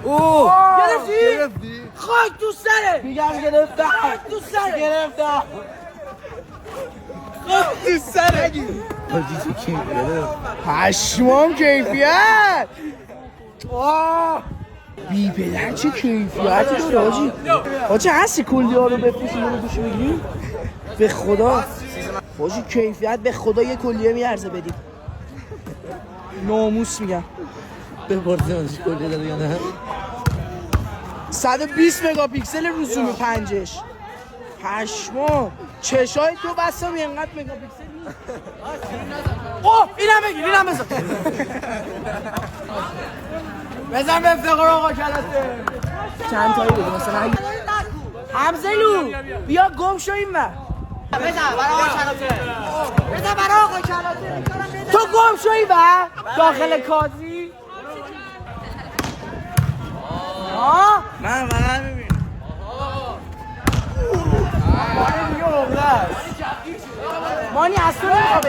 اوه گرفتی؟ خاک تو سره میگم گرفتم خاک تو سره گرفتم خاک تو سره پشمام کیفیت بی پدر چه کیفیتی داره حاجی. حاجی هستی کلی ها رو بفروشیم رو دوش بگیریم به خدا حاجی کیفیت به خدا یه کلیه میارزه بدیم ناموس میگم به پرسیمانش کلی داره یا نه 120 مگاپیکسل رسوم پنجش پشمام چشای تو بستم اینقدر مگاپیکسل نیست اوه اینم بگیر اینم بزن بزن به افتقار آقا کلاته چند تایی بگیر مثلا همزلو بیا گم شو این بر بزن برای آقا کلاته بزن برای آقا کلاته تو گم شو این بر داخل کازی من فقط میبینم مانی از تو نمیخواه